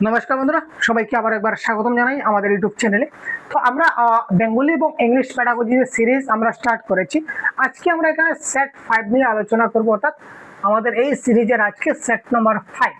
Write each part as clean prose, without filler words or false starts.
নমস্কার বন্ধুরা, সবাইকে আবার একবার স্বাগতম জানাই আমাদের ইউটিউব চ্যানেলে। তো আমরা বেঙ্গলি এবং ইংলিশ প্যাডাগজির সিরিজ আমরা স্টার্ট করেছি। আজকে আমরা এখানে সেট 5 নিয়ে আলোচনা করব, অর্থাৎ আমাদের এই সিরিজের আজকে সেট নাম্বার 5।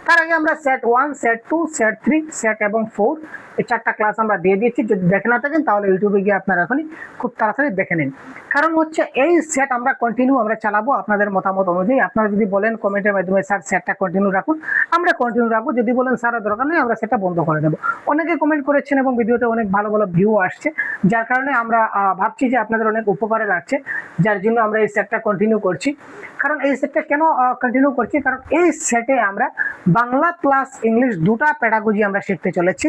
তার আগে আমরা সেট 1, সেট 2, সেট 3, সেট এবং 4 এই চারটা ক্লাস আমরা দিয়ে দিয়েছি। যদি দেখে না থাকেন তাহলে ইউটিউবে গিয়ে আপনারা এখনই খুব তাড়াতাড়ি দেখে নিন। কারণ হচ্ছে এই সেট আমরা কন্টিনিউ চালাবো আপনাদের মতামত অনুযায়ী। আপনারা যদি বলেন কমেন্টের মাধ্যমে স্যার সেটটা কন্টিনিউ রাখুন, আমরা কন্টিনিউ রাখবো। যদি বলেন স্যার দরকার নেই, আমরা সেটা বন্ধ করে দেবো। অনেকে কমেন্ট করেছেন এবং ভিডিওতে অনেক ভালো ভালো ভিউ আসছে, যার কারণে আমরা ভাবছি যে আপনাদের অনেক উপকারে লাগছে, যার জন্য আমরা এই সেটটা কন্টিনিউ করছি। কারণ এই সেটটা কেন কন্টিনিউ করছি, কারণ এই সেটে আমরা বাংলা প্লাস ইংলিশ দুটা প্যাডাগজি আমরা শিখতে চলেছি।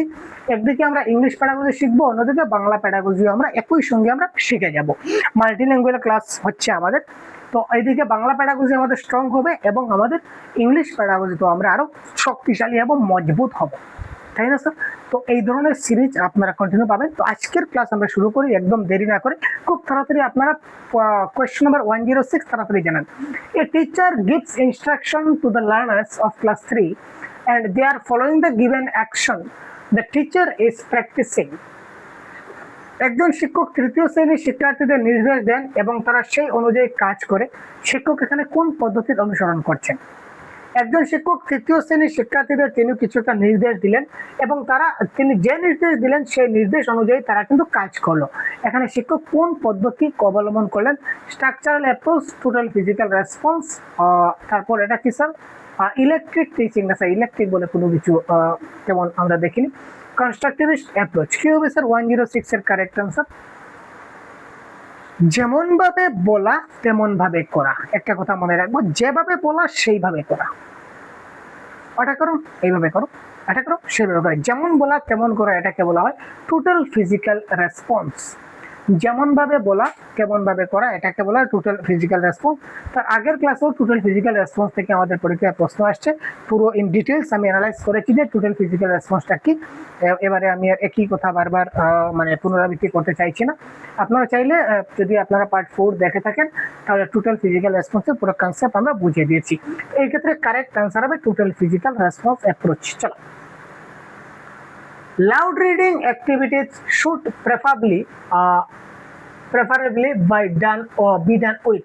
একদিকে আমরা ইংলিশ প্যাডাগজি শিখবো, অন্যদিকে বাংলা প্যাডাগজি আমরা একই সঙ্গে আমরা শিখে যাব। মাল্টিল্যাঙ্গুয়াল ক্লাস হচ্ছে আমাদের। তো এইদিকে বাংলা প্যাডাগজি আমাদের স্ট্রং হবে এবং আমাদের ইংলিশ প্যাডাগজি তো আমরা আরো শক্তিশালী এবং মজবুত হব, তাই না স্যার? তো এই ধরনের সিরিজ আপনারা কন্টিনিউ পাবেন। তো আজকের ক্লাস আমরা শুরু করি একদম দেরি না করে, খুব তাড়াতাড়ি। আপনারা কোয়েশ্চন নাম্বার 106 তাড়াতাড়ি জানান। A teacher gives instruction to the learners of class 3 and they are following the given action the teacher is practicing. একজন শিক্ষক তৃতীয় শ্রেণীর শিক্ষার্থীদের নির্দেশ দেন এবং তারা সেই অনুযায়ী কাজ করে। শিক্ষক এখানে কোন পদ্ধতির অনুসরণ করছেন? একজন শিক্ষক তৃতীয় শ্রেণীর শিক্ষার্থীদের তিনি কিছু একটা নির্দেশ দিলেন এবং তিনি যে নির্দেশ দিলেন সেই নির্দেশ অনুযায়ী তারা কিন্তু কাজ করলো। এখানে শিক্ষক কোন পদ্ধতি অবলম্বন করলেন? Structural approach, total physical response, তারপর এটা কি স্যার ইলেকট্রিক টিচিং না স্যার? ইলেকট্রিক বলে কোনো কিছু তেমন আমরা দেখিনি। Constructivist approach. কি হবে স্যার 106 এর কারেক্ট আনসার? যেমন ভাবে বলা তেমন ভাবে করা। একটা কথা মনে রাখবো, যেভাবে বলা সেইভাবে করা। ওটা করো, এইভাবে করো, এটা করো, সেভাবে করো। যেমন বলা তেমন করা, এটাকে বলা হয় টোটাল ফিজিক্যাল রেসপন্স। যেমন ভাবে বলা তেমন ভাবে করা, এটাকে বলা হয় টোটাল ফিজিক্যাল রেসপন্স। তার আগের ক্লাসেও টোটাল ফিজিক্যাল রেসপন্স থেকে আমাদের পরীক্ষায় প্রশ্ন আসছে। পুরো ইন ডিটেলস আমি অ্যানালাইজ করেছি যে টোটাল ফিজিক্যাল রেসপন্সটা কি। এবারে আমি আর একই কথা বারবার পুনরাবৃত্তি করতে চাইছি না। আপনারা চাইলে যদি আপনারা পার্ট 4 দেখে থাকেন তাহলে টোটাল ফিজিক্যাল রেসপন্সের পুরো কনসেপ্ট আমরা বুঝিয়ে দিয়েছি। এই ক্ষেত্রে কারেক্ট আনসার হবে টোটাল ফিজিক্যাল রেসপন্স অ্যাপ্রোচ। চলো, loud reading activities should preferably be done with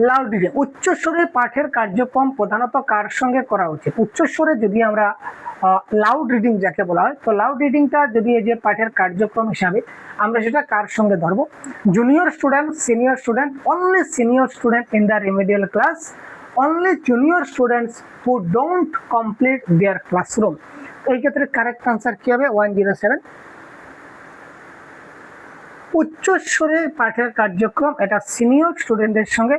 loud reading. উচ্চস্বরে পাঠের কার্যক্রম প্রধানত কার সঙ্গে করা উচিত? উচ্চস্বরে যদি আমরা লাউড রিডিং যাকে বলা হয়, তো লাউড রিডিংটা যদি এই যে পাঠের কার্যক্রম হিসাবে আমরা সেটা কার সঙ্গে ধরবো? Junior student, senior student, only senior student in the remedial class, only junior students who don't complete their classroom. এই ক্ষেত্রে কারেক্ট আনসার কি হবে? 107। উচ্চস্বরে পাঠের কার্যক্রম এটা সিনিয়র স্টুডেন্টদের সঙ্গে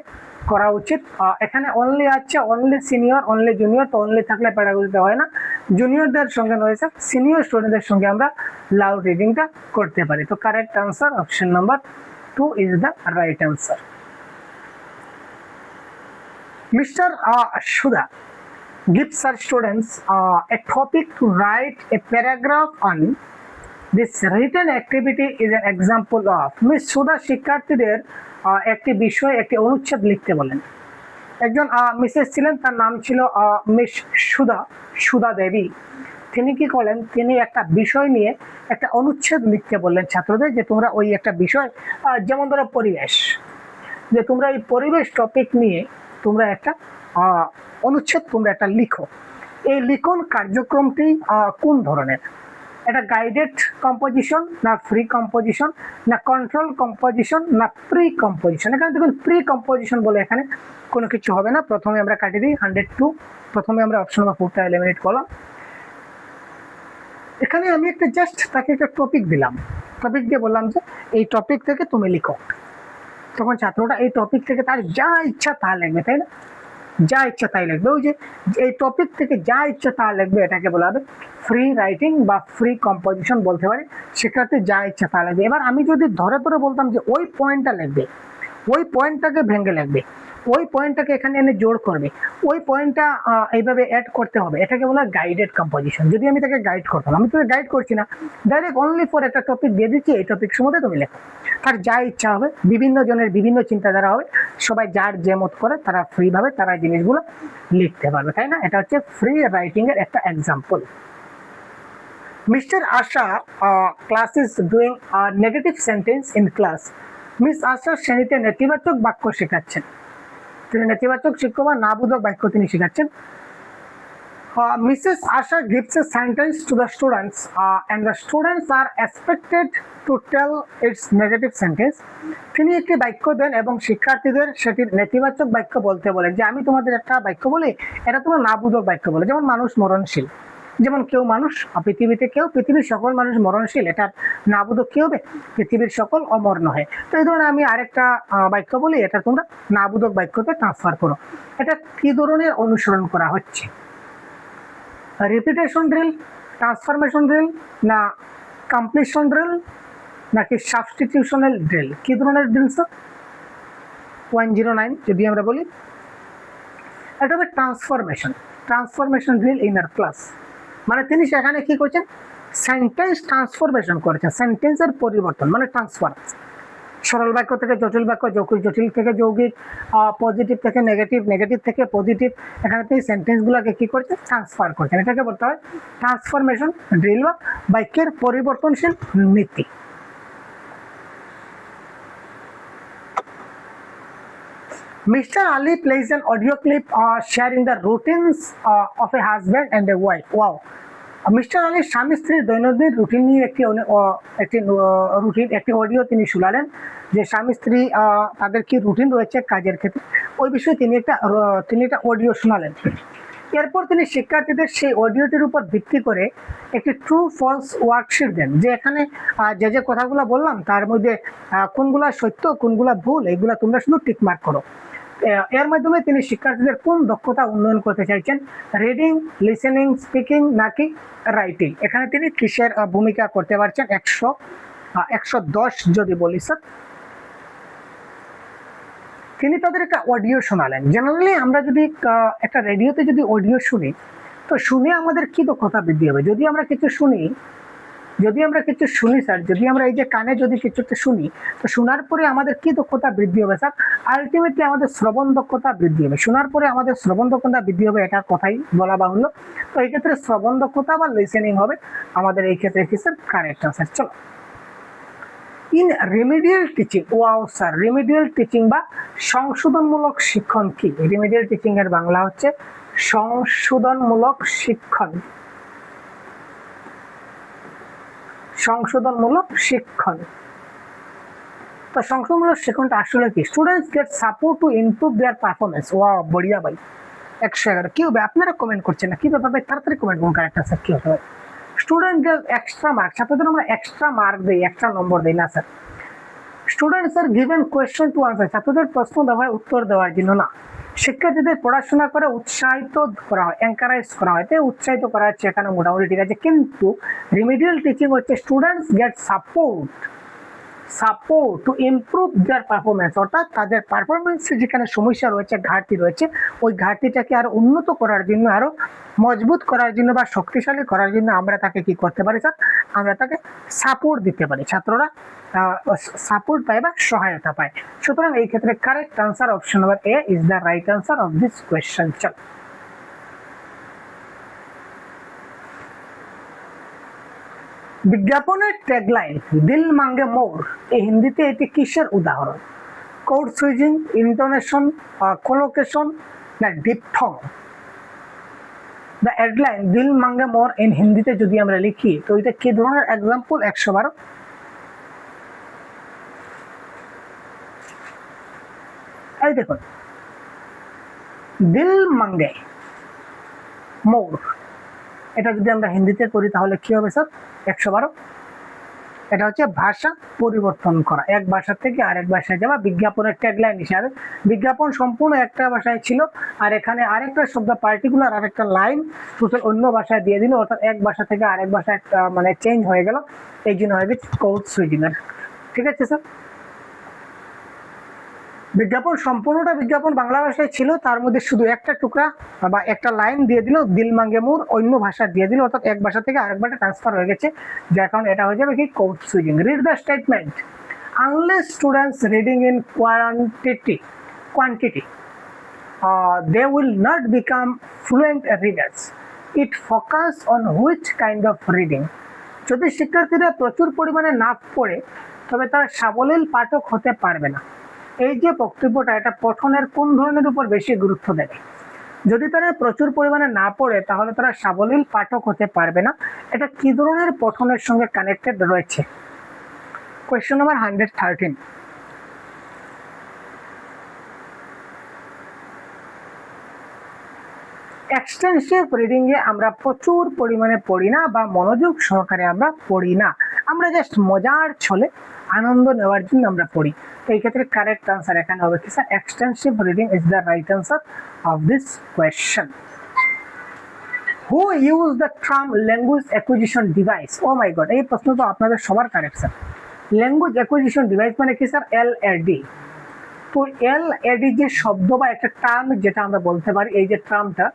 করা উচিত। এখানে অনলি আছে, অনলি সিনিয়র, অনলি জুনিয়র। তো অনলি থাকলে প্যাডাগজিতে হয় না, জুনিয়রদের সঙ্গে রয়েছে, সিনিয়র স্টুডেন্টদের সঙ্গে আমরা লাউড রিডিংটা করতে পারি। তো correct answer option number 2 is the right answer. Mister Sudha gives her students a topic to write a paragraph on. This written activity is an example of. Miss Sudha শিক্ষার্থীদের একটি বিষয়, একটি অনুচ্ছেদ লিখতে বলেন। একজন মিসেস ছিলেন, তার নাম ছিল মিস সুধা দেবী। তিনি কি করলেন? তিনি একটা বিষয় নিয়ে একটা অনুচ্ছেদ লিখতে বললেন ছাত্রদের, যে তোমরা ওই একটা বিষয়, যেমন ধরো পরিবেশ, যে তোমরা এই পরিবেশ টপিক নিয়ে তোমরা একটা অনুচ্ছেদ তোমরা একটা লিখো। এই লিখন কার্যক্রমটি কোন ধরনের? এটা গাইডেড কম্পোজিশন না ফ্রি কম্পোজিশন না কন্ট্রোল কম্পোজিশন না প্রি কম্পোজিশন? এখানে দেখুন প্রি কম্পোজিশন বলে এখানে কোনো কিছু হবে না। প্রথমে আমরা কাটিয়ে দিই 102। প্রথমে আমরা অপশন নাম্বার 4টা এলিমিনেট করলাম। এখানে আমি একটা জাস্ট তাকে একটা টপিক দিলাম, টপিক দিয়ে বললাম যে এই টপিক থেকে তুমি লিখো। তখন ছাত্রটা এই টপিক থেকে তার যা ইচ্ছা তা লিখবে, তাই না? যা ইচ্ছা তাই লিখবে। ওই যে এই টপিক থেকে যা ইচ্ছা তা লিখবে, এটাকে বলা হবে ফ্রি রাইটিং বা ফ্রি কম্পোজিশন বলতে পারি। সেক্ষেত্রে যা ইচ্ছা তা লিখবে। এবার আমি যদি ধরে ধরে বলতাম যে ওই পয়েন্টটা লিখবে, ওই পয়েন্টটাকে ভেঙে লিখবে, ওই পয়েন্টটাকে এখানে এনে জোর করবে, ওই পয়েন্টটা এইভাবে অ্যাড করতে হবে, এটাকে বলা হয় গাইডেড কম্পোজিশন। যদি আমি তাকে গাইড করতাম, আমি তোকে গাইড করছি না, ডাইরেক্ট অনলি ফর একটা টপিক দিয়ে দিচ্ছি, এই টপিক সম্বন্ধে তুমি লেখো। তার যা ইচ্ছা হবে, বিভিন্ন জনের বিভিন্ন চিন্তাধারা হবে, সবাই যার যে মত করে তারা ফ্রি ভাবে তারা জিনিসগুলো লিখতে পারবে, তাই না? এটা হচ্ছে ফ্রি রাইটিং এর একটা example. Mr. Asha class is doing a negative sentence in class. Miss Asha শ্রেণীতে নেতিবাচক বাক্য শেখাচ্ছেন। তিনি নেতিবাচক শিক্ষক বা নাবোধক বাক্য তিনি শেখাচ্ছেন। Mrs. Asha gives a sentence to the students and the students are expected to tell its negative sentence. তিনি একটি বাক্য দেন এবং শিক্ষার্থীদের সেটির নেতিবাচক বাক্য বলতে বলেন, যে আমি তোমাদের একটা বাক্য বলি, এটা তোমরা নাবোধক বাক্য বলে। যেমন মানুষ মরণশীল, যেমন কেউ মানুষ, পৃথিবীতে কেউ, পৃথিবীর সকল মানুষ মরণশীল, এটা নাবোধক কি হবে? পৃথিবীর সকল অমর নহে। তো এই ধরনের আমি আরেকটা বাক্য বলি, এটা তোমরা নাবোধক বাক্যতে ট্রান্সফার করো। এটা কি ধরনের অনুসরণ করা হচ্ছে? রিপিটেশন ড্রিল, ট্রান্সফরমেশন ড্রিল, না কমপ্লিশন ড্রিল, নাকি সাবস্টিটিউশনাল ড্রিল? কি ধরনের ড্রিল স্যার? 109 যদি আমরা বলি, এটা হবে transformation drill in our class. মানে তিনি সেখানে কি করছেন? সেন্টেন্স ট্রান্সফরমেশন করেছেন, সেন্টেন্সের পরিবর্তন, মানে ট্রান্সফার। সরল বাক্য থেকে জটিল বাক্য, জটিল থেকে যৌগিক, পজিটিভ থেকে নেগেটিভ, নেগেটিভ থেকে পজিটিভ, এখানে তিনি সেন্টেন্সগুলোকে কি করছেন? ট্রান্সফার করছেন। এটাকে বলতে হয় ট্রান্সফরমেশন ড্রিল বা বাক্যের পরিবর্তনশীল নীতি। Mr. Ali plays an audio clip sharing the routines of a husband and a wife. Wow! Mister Ali স্বামী স্ত্রীর দৈনন্দিন রুটিন নিয়ে একটি অডিও তিনি শোনালেন, যে স্বামী স্ত্রী তাদের কি রুটিন রয়েছে কাজের ক্ষেত্রে, ওই বিষয়ে তিনি একটা অডিও শোনালেন। এরপর তিনি শিক্ষার্থীদের সেই অডিওটির উপর ভিত্তি করে একটি ট্রু ফলস ওয়ার্কশিট দেন, যে এখানে যে কথাগুলো বললাম তার মধ্যে কোনগুলা সত্য কোনগুলা ভুল, এগুলা তোমরা শুধু টিকমার্ক করো। এর মাধ্যমে তিনি শিক্ষার্থীদের কোন দক্ষতা উন্নয়ন করতে চাইছেন? রিডিং, লিসেনিং, স্পিকিং নাকি রাইটিং? এখানে তিনি কিসের ভূমিকা করতে পারছেন? 110 যদি বলি স্যার, তিনি তাদের একটা অডিও শোনালেন। জেনারেলি আমরা যদি একটা রেডিওতে যদি অডিও শুনি, তো শুনে আমাদের কি দক্ষতা বৃদ্ধি হবে? যদি আমরা কিছু শুনি স্যার, যদি আমরা এই যে কানে যদি কিছুটা শুনি, তো শোনার পরে আমাদের কি দক্ষতা বৃদ্ধি হবে স্যার? আলটিমেটলি আমাদের শ্রবণ দক্ষতা বৃদ্ধি হবে। শোনার পরে আমাদের শ্রবণ দক্ষতা বৃদ্ধি হবে, এটা কথাই বলা বাহুল্য। তো এই ক্ষেত্রে শ্রবণ দক্ষতা বা লিসেনিং হবে আমাদের এই ক্ষেত্রে কি স্যার? Correct answer. চলো, in remedial teaching, wow sir, remedial teaching বা সংশোধনমূলক শিক্ষণ কি? রিমিডিয়াল টিচিং এর বাংলা হচ্ছে সংশোধনমূলক শিক্ষণ। সংশোধনমূলক শিক্ষণ। তো সংশোধনমূলক শিক্ষণটা আসলে কি? Students get support to improve their performance. Wow, বড়িয়া ভাই, 111। কি হবে? আপনারা কমেন্ট করছেন না, কি ব্যাপার ভাই? তাড়াতাড়ি কমেন্ট করুন কারেক্ট আনসার কি হতে পারে। স্টুডেন্ট গেট এক্সট্রা মার্ক, ছাত্রদের আমরা এক্সট্রা মার্ক দেই, এক্সট্রা নম্বর দেই না sir. Students are given question to answer, ছাত্রদের প্রশ্ন দেওয়া হয় উত্তর দেওয়ার জন্য না। শিক্ষার্থীদের পড়াশোনা করে উৎসাহিত করা হয়, এনকারেজ করা হয়, তাই উৎসাহিত করা হচ্ছে, এখানে মোটামুটি ঠিক আছে। কিন্তু রিমিডিয়াল টিচিং হচ্ছে students get support to improve their performance, অর্থাৎ তাদের পারফরমেন্সে যেখানে সমস্যা রয়েছে, ঘাটতি রয়েছে, ওই ঘাটতিটাকে আরো উন্নত করার জন্য, আরো মজবুত করার জন্য বা শক্তিশালী করার জন্য আমরা তাকে কি করতে পারি স্যার? আমরা তাকে সাপোর্ট দিতে পারি, ছাত্ররা সাপোর্ট পায় বা সহায়তা পায়। সুতরাং এই ক্ষেত্রে correct answer option number A is the right answer of this question. চল, বিজ্ঞাপনের ট্যাগলাইন দিল মাঙ্গে মোর, এই হিন্দিতে এটি কিসের উদাহরণ? কোড সুইচিং, ইন্টোনেশন, কোলোকেশন না ডিপথং? দ্য হেডলাইন দিল মাঙ্গে মোর ইন হিন্দিতে যদি আমরা লিখি, তো এটা কি ধরনের এক্সাম্পল? 112। এই দেখুন, দিল মাঙ্গে মোর, এটা যদি আমরা হিন্দিতে করি তাহলে কি হবে স্যার? 112। এটা হচ্ছে ভাষা পরিবর্তন করা, এক ভাষা থেকে আরেক ভাষায় যাওয়া। বিজ্ঞাপনের ট্যাগলাইন হিসাবে বিজ্ঞাপন সম্পূর্ণ একটা ভাষায় ছিল, আর এখানে আরেকটা শব্দ পার্টিকুলার আরেকটা লাইন টোটাল অন্য ভাষায় দিয়ে দিল, অর্থাৎ এক ভাষা থেকে আরেক ভাষায় মানে চেঞ্জ হয়ে গেল, এই জন্য হয়ে গেছে কোড সুইচিং। ঠিক আছে স্যার? বিজ্ঞাপন সম্পূর্ণটা বিজ্ঞাপন বাংলা ভাষায় ছিল, তার মধ্যে শুধু একটা টুকরা বা একটা লাইন দিয়ে দিল দিল মাঙ্গে মোর, অন্য ভাষা দিয়ে দিল, অর্থাৎ এক ভাষা থেকে আরেক ভাষায় ট্রান্সফার হয়ে গেছে, যার কারণে এটা হয়ে যাবে কি code switching. Read the statement. Unless students reading in quantity they will not become fluent readers. It focus on which kind of reading. যদি শিক্ষার্থীরা প্রচুর পরিমাণে না পড়ে তবে তারা সাবলীল পাঠক হতে পারবে না। এই যে বক্তব্যটা, এটা পঠনের কোন ধরনের উপর বেশি গুরুত্ব দেবে? যদি তারা প্রচুর পরিমাণে না পড়ে তাহলে তারা সাবলীল পাঠক হতে পারবে না। এটা কি ধরনের পঠনের সঙ্গে কানেক্টেড রয়েছে? Question number 113। Extensive reading a আমরা প্রচুর পরিমাণে পড়ি না বা মনোযোগ সহকারে আমরা পড়ি না, আমরা জাস্ট মজার ছলে আনন্দ নেওয়ার জন্য আমরা পড়ি। তো এই ক্ষেত্রে কারেক্ট আনসার এখানে হবে কি sir? Extensive reading is the right answer of this question. Who use the term language acquisition device? Oh my God, এই প্রশ্ন তো আপনাদের সবার correct sir. Language acquisition device মানে কি স্যার? LAD। তো LAD যে শব্দ বা একটা টার্ম যেটা আমরা বলতে পারি, এই যে টার্মটা,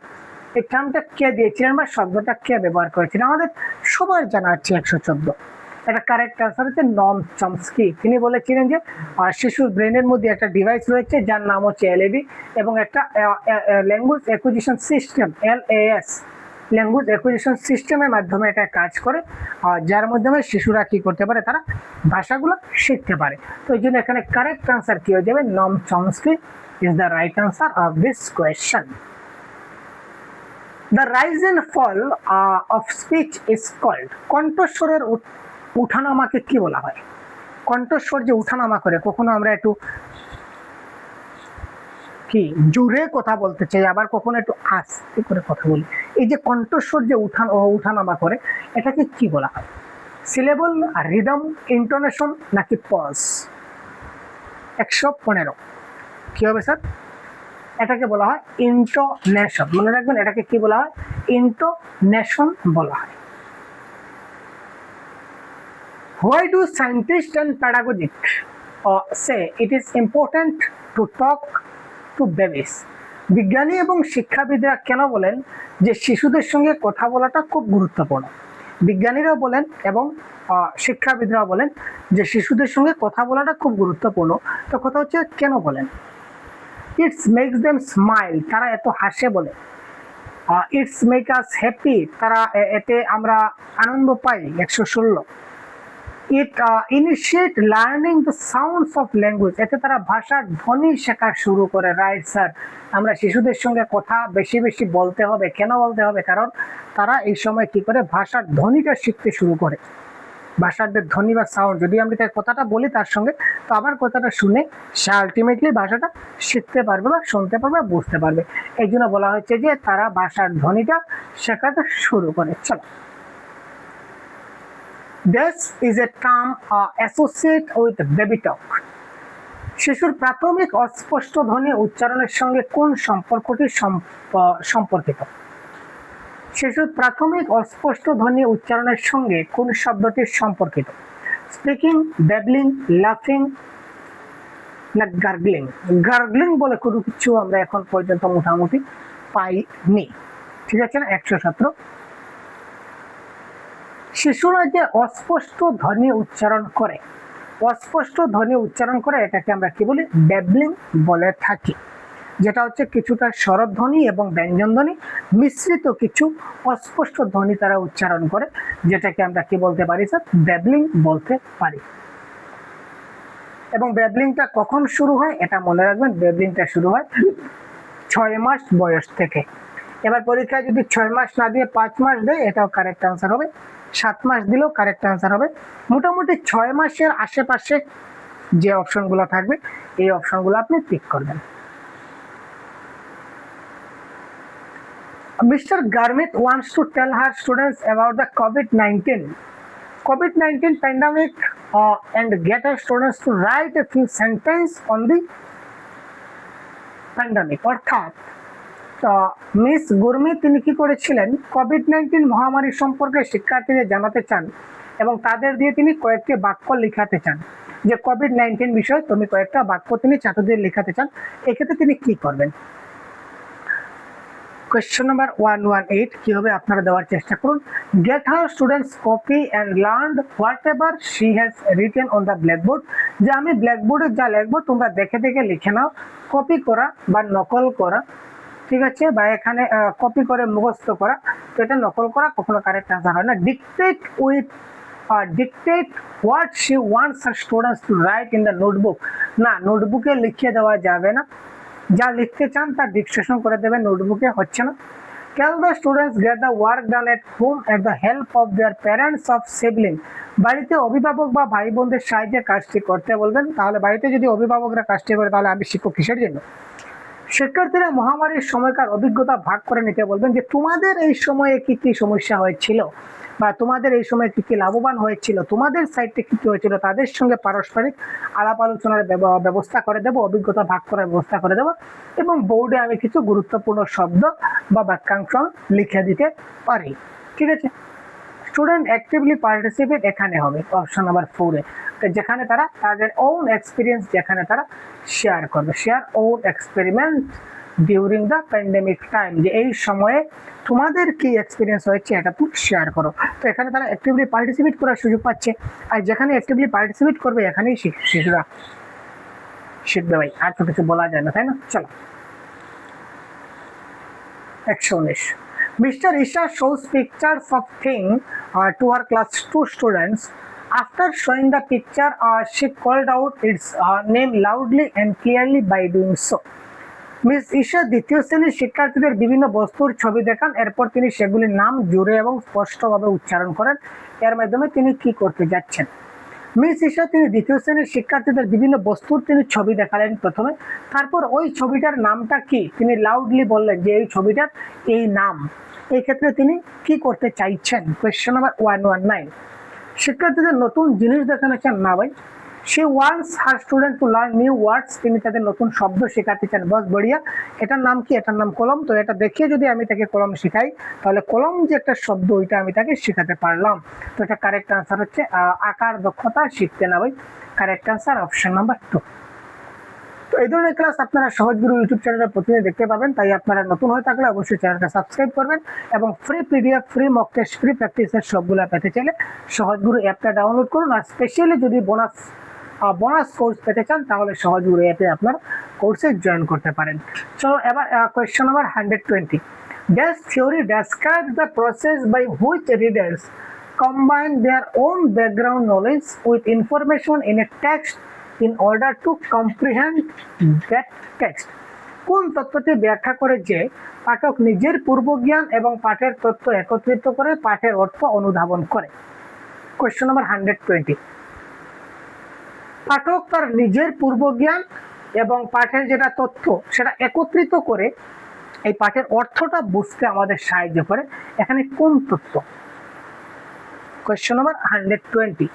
এই টার্মটা কে দিয়েছিলেন বা শব্দটা কে ব্যবহার করেছিলেন? আমাদের সবার জানা আছে 114। এটা কারেক্ট আনসার হচ্ছে নম চমস্কি। তিনি বলেছিলেন যে শিশুর ব্রেনের মধ্যে একটা ডিভাইস রয়েছে যার নাম হচ্ছে LAD এবং একটা language acquisition system LAS, language acquisition সিস্টেমের মাধ্যমে এটা কাজ করে, যার মাধ্যমে শিশুরা কি করতে পারে? তারা ভাষাগুলো শিখতে পারে। তো এই জন্য এখানে কারেক্ট আনসার কি হয়ে যাবে? নম Chomsky is the right answer of this question. The rise and fall of speech is called, কণ্ঠস্বরের উঠানামাকে কি বলা হয়? কণ্ঠস্বর যে উঠানামা করে, কখনো আমরা একটু কি জোরে কথা বলতে চাই, আবার কখনো একটু আস্তে করে কথা বলি, এই যে কণ্ঠস্বর যে উঠানামা করে, এটাকে কি বলা হয়? সিলেবল, রিদম, ইন্টোনেশন নাকি পজ? 115 কি হবে স্যার? এটাকে বলা হয় ইন্টোনেশন। মনে রাখবেন, এটাকে কি বলা হয়? ইন্টোনেশন বলা হয়। Why do scientists and pedagogists say it is important to talk to babies? বিজ্ঞানী এবং শিক্ষাবিদরা কেন বলেন যে শিশুদের সঙ্গে কথা বলাটা খুব গুরুত্বপূর্ণ? বিজ্ঞানীরা বলেন এবং শিক্ষাবিদরা বলেন যে শিশুদের সঙ্গে কথা বলাটা খুব গুরুত্বপূর্ণ। তো কথা হচ্ছে কেন বলেন? ইটস মেক্স দেম স্মাইল, তারা এত হাসে বলে। ইটস মেক আস হ্যাপি, তারা এতে আমরা আনন্দ পাই। 116। It initiate learning the sounds of language, এতে তারা ভাষার ধ্বনি শেখা শুরু করে। রাইট স্যার, আমরা শিশুদের সঙ্গে কথা বেশি বেশি বলতে হবে। কেন বলতে হবে? কারণ তারা এই সময় কি করে? ভাষার ধ্বনিটা শিখতে শুরু করে। ভাষার যে ধ্বনি বা সাউন্ড, যদি আমি তার কথাটা বলি তার সঙ্গে, তো আমার কথাটা শুনে সে আলটিমেটলি ভাষাটা শিখতে পারবে বা শুনতে পারবে, বুঝতে পারবে। এই জন্য বলা হচ্ছে যে তারা ভাষার ধ্বনিটা শেখাতে শুরু করে। চলো, this is a term associated with baby talk. শিশুর প্রাথমিক অস্পষ্ট ধ্বনি উচ্চারণের সঙ্গে কোন সম্পর্কটি সম্পর্কিত? শিশুর প্রাথমিক অস্পষ্ট ধ্বনি উচ্চারণের সঙ্গে কোন শব্দটি সম্পর্কিত? স্পিকিং, ব্যাবলিং, লাফিং না গার্গলিং? গার্গলিং বলে কোনো কিছু আমরা এখন পর্যন্ত মোটামুটি পাইনি। ঠিক আছে না? 117। শিশুরা যে অস্পষ্ট ধ্বনি উচ্চারণ করে, অস্পষ্ট ধ্বনি উচ্চারণ করে, এটাকে আমরা কি বলি? ব্যাবলিং বলে থাকি। যেটা হচ্ছে কিছুটা স্বরধ্বনি এবং ব্যঞ্জন ধ্বনি মিশ্রিত কিছু অস্পষ্ট ধ্বনি তারা উচ্চারণ করে, যেটাকে আমরা কি বলতে পারি স্যার? ব্যাবলিং বলতে পারি। এবং ব্যাবলিংটা কখন শুরু হয় এটা মনে রাখবেন, ব্যাবলিংটা শুরু হয় 6 মাস বয়স থেকে। এবার পরীক্ষায় যদি 6 মাস না দিয়ে 5 মাস দেয়, এটাও কারেক্ট আনসার হবে। 7 মাস দিলেও কারেক্ট আনসার হবে। মোটামুটি 6 মাসের আশেপাশে যে অপশনগুলো থাকবে, এই অপশনগুলো আপনি টিক করবেন। Mr. Garmit wants to tell her students about the COVID-19 pandemic and get her students to write a few sentences on the pandemic. অর্থাৎ মিস গুরমি তিনি কি করেছিলেন? কোভিড-19 মহামারী সম্পর্কে শিক্ষার্থীদের জানাতে চান এবং তাদের দিয়ে তিনি কয়েকটি বাক্য লিখাতে চান। যে কোভিড-19 বিষয়ে তুমি কয়েকটা বাক্য তিনি ছাত্রদের লেখাতে চান, এক্ষেত্রে তিনি কি করবেন? কোয়েশ্চেন নাম্বার 118 কি হবে আপনারা দেওয়ার চেষ্টা করুন। Gate her students copy and learn what ever she has written on the blackboard, যে আমি ব্ল্যাকবোর্ডে যা লিখবো তোমরা দেখে দেখে লিখে নাও। কপি করা বা নকল করা, ঠিক আছে, বা এখানে কপি করে মুখস্থ করা, তো এটা নকল করা কখনো কারেক্ট আনসার হয় না। Dictate what she wants her students to right in the notebook, না নোটবুকে লিখে দেওয়া যাবে না, যা লিখতে চান তা ডিকটেশন করে দেবেন, নোটবুকে হচ্ছে না। Can the students get the work done at home at the help of their parents of sibling, বাড়িতে অভিভাবক বা ভাই বোনদের সাহায্যে কাজটি করতে বলবেন। তাহলে বাড়িতে যদি অভিভাবকরা কাজটি করে তাহলে আমি শিক্ষক কিসের জন্য? শিক্ষার্থীরা মহামারীর সময়কার অভিজ্ঞতা ভাগ করে নিতে বলবেন, যে তোমাদের এই সময়ে কি কি সমস্যা হয়েছিল বা তোমাদের এই সময় কি কি লাভবান হয়েছিল, তোমাদের সাইডে কি কি হয়েছিল, তাদের সঙ্গে পারস্পরিক আলাপ আলোচনার ব্যবস্থা করে দেবো, অভিজ্ঞতা ভাগ করার ব্যবস্থা করে দেবো, এবং বোর্ডে আমি কিছু গুরুত্বপূর্ণ শব্দ বা বাক্যাংশ লিখে দিতে পারি। ঠিক আছে, স্টুডেন্ট অ্যাক্টিভলি পার্টিসিপেট এখানে হবে অপশন নাম্বার 4 এ, যেখানে তারা তাদের ওন এক্সপিরিয়েন্স যেখানে তারা শেয়ার করবে, share own experiment during the pandemic time, যে এই সময়ে তোমাদের কি এক্সপিরিয়েন্স হয়েছে এটা তুমি শেয়ার করো। তো এখানে তারা অ্যাক্টিভলি পার্টিসিপেট করার সুযোগ পাচ্ছে, আর যেখানে অ্যাক্টিভলি পার্টিসিপেট করবে এখানেই শিশুরা শিখবে। ভাই আর তো কিছু বলা যায় না, তাই না? চলো 119, Mr. Isha shows pictures of thing to her class 2 students. After showing the picture, she called out its name loudly and clearly by doing so. Miss Isha দ্বিতীয় শ্রেণীর শিক্ষার্থীদের বিভিন্ন বস্তুর ছবি দেখান, এরপর তিনি সেগুলির নাম জোরে এবং স্পষ্টভাবে উচ্চারণ করেন। এর মাধ্যমে তিনি কি করতে যাচ্ছেন? মিস ঈশা তিনি দ্বিতীয় শ্রেণীর শিক্ষার্থীদের বিভিন্ন বস্তুর তিনি ছবি দেখালেন প্রথমে, তারপর ওই ছবিটার নামটা কি তিনি লাউডলি বললেন যে এই ছবিটার এই নাম। এই ক্ষেত্রে তিনি কি করতে চাইছেন? কোয়েশ্চেন নাম্বার 119, শিক্ষার্থীদের নতুন জিনিস দেখানো চান না ভাই। She wants her student to learn new words, তিনি তাদের নতুন শব্দ শেখাতে চান। বস বড়িয়া, এটার নাম কি? এটার নাম কলম। তো এটা দেখিয়ে যদি আমি তাকে কলম শেখাই তাহলে কলম যে একটা শব্দ ওইটা আমি তাকে শেখাতে পারলাম। তো এটা কারেক্ট আনসার হচ্ছে আকার দক্ষতা শিখতে না ভাই, কারেক্ট আনসার অপশন নাম্বার 2। তো এই ধরনের ক্লাস আপনারা সহজগুরু ইউটিউব চ্যানেলে প্রতিদিন দেখতে পাবেন, তাই আপনারা নতুন হয়ে থাকলে অবশ্যই চ্যানেলটা সাবস্ক্রাইব করবেন এবং free PDF, free mock test, free প্র্যাকটিসের সবগুলো পেতে চাইলে সহজগুরু অ্যাপটা ডাউনলোড করুন। আর স্পেশালি যদি বোনাস কোর্স পেতে চান তাহলে সহজগুরু অ্যাপে আপনার কোর্সে জয়েন করতে পারেন। চলো এবার question number 120, This theory describes the process by which readers combine their own background knowledge with information in a text in order to comprehend that text. কোন তত্ত্বটি ব্যাখ্যা করে যে পাঠক নিজের পূর্বজ্ঞান এবং পাঠের তথ্য একত্রিত করে পাঠের অর্থ অনুধাবন করে? কোয়েশ্চেন নাম্বার 120, পাঠক তার নিজের পূর্বজ্ঞান এবং পাঠের যেটা তথ্য সেটা একত্রিত করে এই পাঠের অর্থটা বুঝতে আমাদের সাহায্য করে, এখানে কোন তথ্য? কোয়েশ্চেন নাম্বার 120,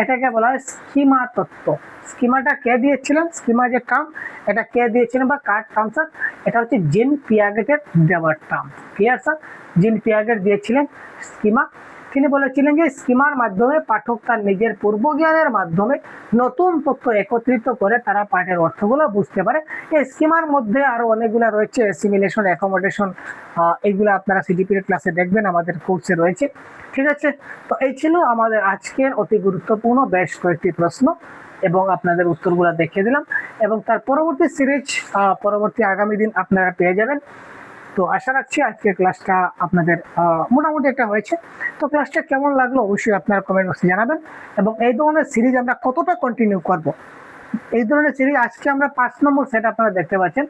এটাকে বলা হয় স্কিমা তত্ত্ব। স্কিমাটা কে দিয়েছিলেন? স্কিমা যে টার্ম এটা কে দিয়েছিলেন বা কার টার্ম স্যার? এটা হচ্ছে জিন পিয়াগেটের দেওয়ার টার্ম। Clear sir? জিন পিয়াগেট দিয়েছিলেন স্কিমা। তিনি বলেছিলেন যে স্কিমার মাধ্যমে পাঠক তার নিজের পূর্বজ্ঞানের মাধ্যমে নতুন তথ্য একত্রিত করে তারা পাঠের অর্থগুলো বুঝতে পারে। এই স্কিমার মধ্যে আরো অনেকগুলো রয়েছে, অ্যাসিমিলেশন, অ্যাকোমোডেশন, এইগুলো আপনারা সিডিপির ক্লাসে দেখবেন, আমাদের কোর্সে রয়েছে। ঠিক আছে, তো এই ছিল আমাদের আজকের অতি গুরুত্বপূর্ণ বেশ কয়েকটি প্রশ্ন এবং আপনাদের উত্তরগুলো দেখিয়ে দিলাম, এবং তার পরবর্তী সিরিজ পরবর্তী আগামী দিন আপনারা পেয়ে যাবেন। তো আশা রাখছি আজকের ক্লাসটা আপনাদের মোটামুটি একটা হয়েছে। তো ক্লাসটা কেমন লাগলো অবশ্যই আপনারা কমেন্ট বক্সে জানাবেন, এবং এই ধরনের সিরিজ আমরা কতটা কন্টিনিউ করব। এই ধরনের সিরিজ আজকে আমরা 5 নম্বর সেট আপনারা দেখতে পাচ্ছেন,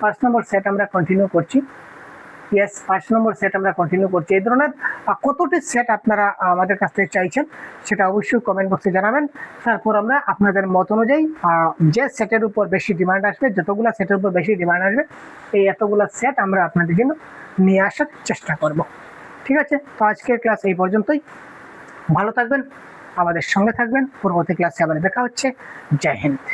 5 নম্বর সেট আমরা কন্টিনিউ করছি। ইয়েস, 5 নম্বর সেট আমরা কন্টিনিউ করছি। এই ধরনের কতটি সেট আপনারা আমাদের কাছ থেকে চাইছেন সেটা অবশ্যই কমেন্ট বক্সে জানাবেন। তারপর আমরা আপনাদের মত অনুযায়ী যে সেটের উপর বেশি ডিমান্ড আসবে, যতগুলো সেটের উপর বেশি ডিমান্ড আসবে এই এতগুলো সেট আমরা আপনাদের জন্য নিয়ে আসার চেষ্টা করব। ঠিক আছে, তো আজকের ক্লাস এই পর্যন্তই। ভালো থাকবেন, আমাদের সঙ্গে থাকবেন, পরবর্তী ক্লাসে আবার দেখা হচ্ছে। জয় হিন্দ।